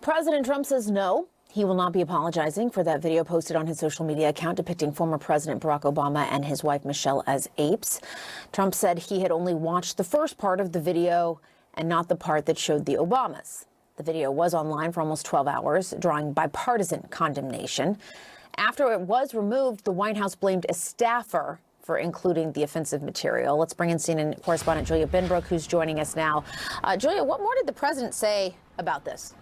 President Trump says no. He will not be apologizing for that video posted on his social media account depicting former President Barack Obama and his wife Michelle as apes. Trump said he had only watched the first part of the video and not the part that showed the Obamas. The video was online for almost 12 hours, drawing bipartisan condemnation. After it was removed, the White House blamed a staffer for including the offensive material. Let's bring in CNN correspondent Julia Benbrook, who's joining us now. Julia, what more did the president say about this?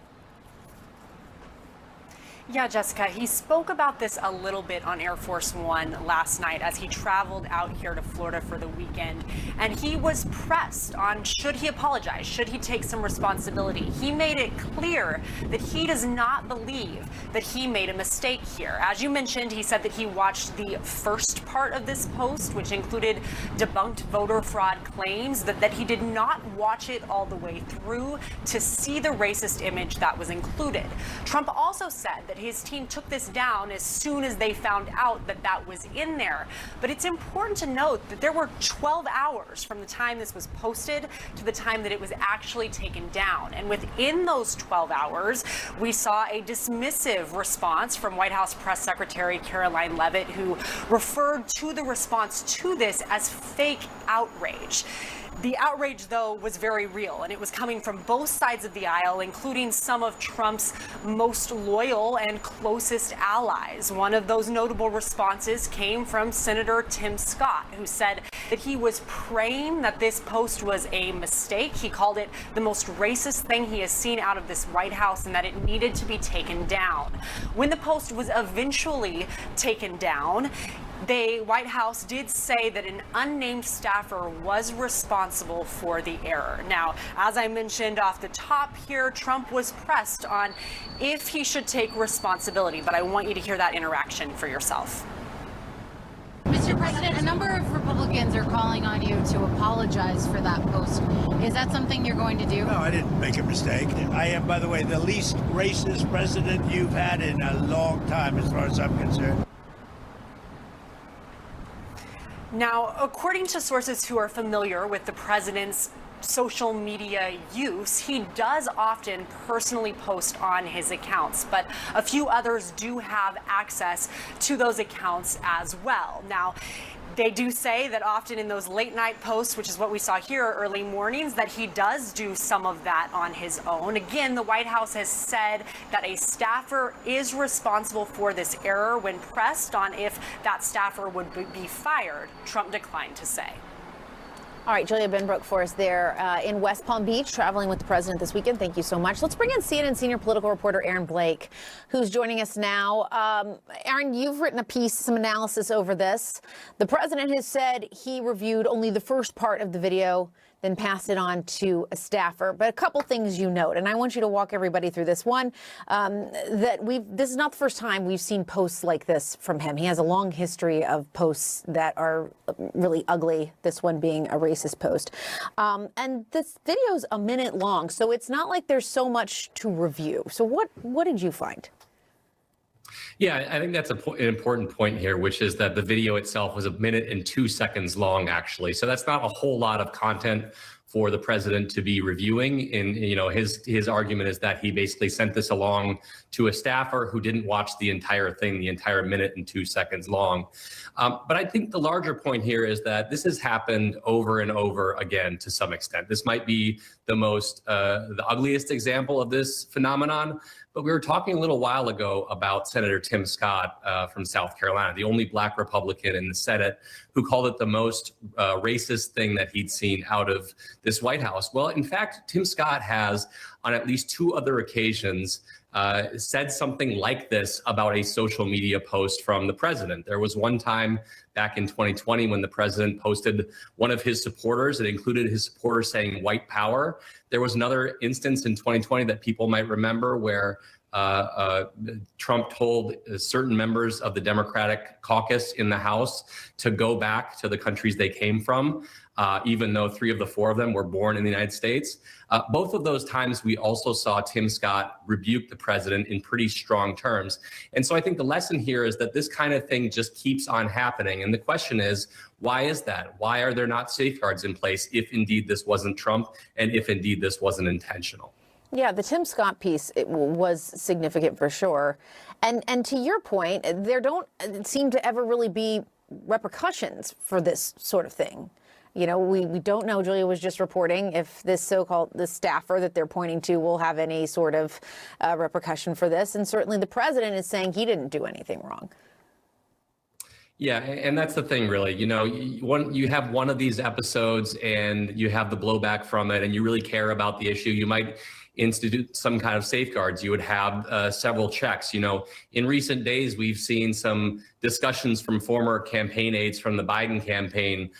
Yeah, Jessica, he spoke about this a little bit on Air Force One last night as he traveled out here to Florida for the weekend. And he was pressed on should he apologize, should he take some responsibility. He made it clear that he does not believe that he made a mistake here. As you mentioned, he said that he watched the first part of this post, which included debunked voter fraud claims, that he did not watch it all the way through to see the racist image that was included. Trump also said that his team took this down as soon as they found out that that was in there. But it's important to note that there were 12 hours from the time this was posted to the time that it was actually taken down. And within those 12 hours, we saw a dismissive response from White House Press Secretary Caroline Leavitt, who referred to the response to this as fake outrage. The outrage, though, was very real, and it was coming from both sides of the aisle, including some of Trump's most loyal and closest allies. One of those notable responses came from Senator Tim Scott, who said that he was praying that this post was a mistake. He called it the most racist thing he has seen out of this White House and that it needed to be taken down. When the post was eventually taken down, the White House did say that an unnamed staffer was responsible for the error. Now, as I mentioned off the top here, Trump was pressed on if he should take responsibility, but I want you to hear that interaction for yourself. Mr. President, a number of Republicans are calling on you to apologize for that post. Is that something you're going to do? No, I didn't make a mistake. I am, by the way, the least racist president you've had in a long time, as far as I'm concerned. Now, according to sources who are familiar with the president's social media use, he does often personally post on his accounts, but a few others do have access to those accounts as well. Now, they do say that often in those late night posts, which is what we saw here early mornings, that he does do some of that on his own. Again, the White House has said that a staffer is responsible for this error. When pressed on if that staffer would be fired, Trump declined to say. All right, Julia Benbrook for us there in West Palm Beach, traveling with the president this weekend. Thank you so much. Let's bring in CNN senior political reporter Aaron Blake, who's joining us now. Aaron, you've written a piece, some analysis over this. The president has said he reviewed only the first part of the video, then passed it on to a staffer. But a couple things you note, and I want you to walk everybody through this. One, this is not the first time we've seen posts like this from him. He has a long history of posts that are really ugly, this one being a racist post. And this video's a minute long, so it's not like there's so much to review. So what did you find? Yeah, I think that's an important point here, which is that the video itself was 1 minute and 2 seconds long, actually. So that's not a whole lot of content for the president to be reviewing. And, you know, his argument is that he basically sent this along to a staffer who didn't watch the entire thing, the entire 1 minute and 2 seconds long. But I think the larger point here is that this has happened over and over again to some extent. This might be the ugliest example of this phenomenon. But we were talking a little while ago about Senator Tim Scott from South Carolina, the only Black Republican in the Senate, who called it the most racist thing that he'd seen out of this White House. Well, in fact, Tim Scott has, on at least 2 other occasions, said something like this about a social media post from the president. There was one time back in 2020 when the president posted one of his supporters. It included his supporters saying white power. There was another instance in 2020 that people might remember where Trump told certain members of the Democratic caucus in the House to go back to the countries they came from, even though 3 of the 4 of them were born in the United States. Both of those times, we also saw Tim Scott rebuke the president in pretty strong terms. And so I think the lesson here is that this kind of thing just keeps on happening. And the question is, why is that? Why are there not safeguards in place if indeed this wasn't Trump and if indeed this wasn't intentional? Yeah, the Tim Scott piece was significant for sure. And to your point, there don't seem to ever really be repercussions for this sort of thing. You know, we don't know, Julia was just reporting, if this so-called the staffer that they're pointing to will have any sort of repercussion for this. And certainly the president is saying he didn't do anything wrong. Yeah, and that's the thing, really. You know, you have one of these episodes and you have the blowback from it, and you really care about the issue. You might institute some kind of safeguards. You would have several checks. You know, in recent days, we've seen some discussions from former campaign aides from the Biden campaign,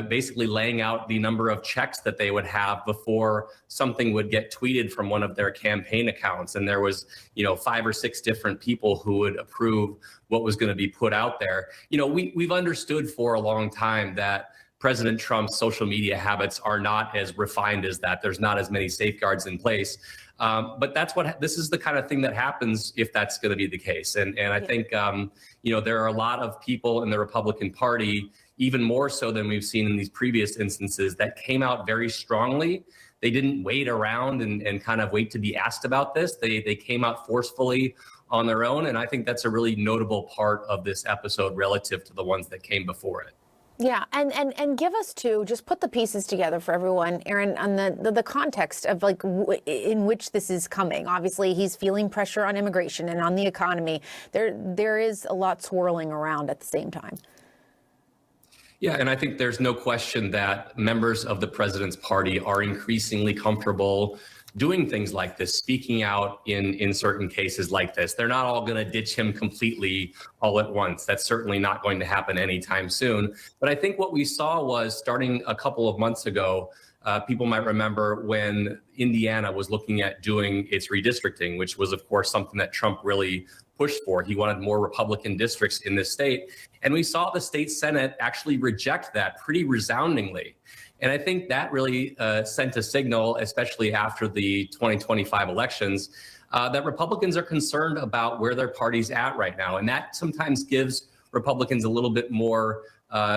basically laying out the number of checks that they would have before something would get tweeted from one of their campaign accounts. And there was, 5 or 6 different people who would approve what was going to be put out there. You know, we've understood for a long time that President Trump's social media habits are not as refined as that. There's not as many safeguards in place. But this is the kind of thing that happens if that's going to be the case. And I think, there are a lot of people in the Republican Party, even more so than we've seen in these previous instances, that came out very strongly. They didn't wait around and kind of wait to be asked about this. They came out forcefully on their own. And I think that's a really notable part of this episode relative to the ones that came before it. Yeah, and give us too, just put the pieces together for everyone, Aaron, on the context of in which this is coming. Obviously, he's feeling pressure on immigration and on the economy. There is a lot swirling around at the same time. Yeah, and I think there's no question that members of the president's party are increasingly comfortable doing things like this, speaking out in certain cases like this. They're not all going to ditch him completely all at once. That's certainly not going to happen anytime soon. But I think what we saw was, starting a couple of months ago, people might remember when Indiana was looking at doing its redistricting, which was, of course, something that Trump really pushed for. He wanted more Republican districts in this state. And we saw the state Senate actually reject that pretty resoundingly. And I think that really sent a signal, especially after the 2025 elections, that Republicans are concerned about where their party's at right now. And that sometimes gives Republicans a little bit more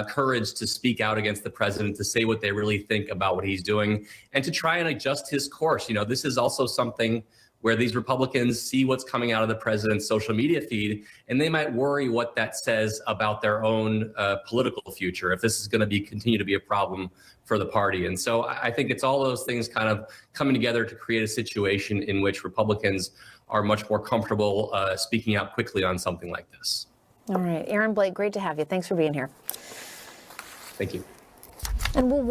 courage to speak out against the president, to say what they really think about what he's doing, and to try and adjust his course. You know, this is also something where these Republicans see what's coming out of the president's social media feed, and they might worry what that says about their own political future, if this is going to continue to be a problem for the party. And so I think it's all those things kind of coming together to create a situation in which Republicans are much more comfortable speaking out quickly on something like this. All right, Aaron Blake, great to have you. Thanks for being here. Thank you. And we'll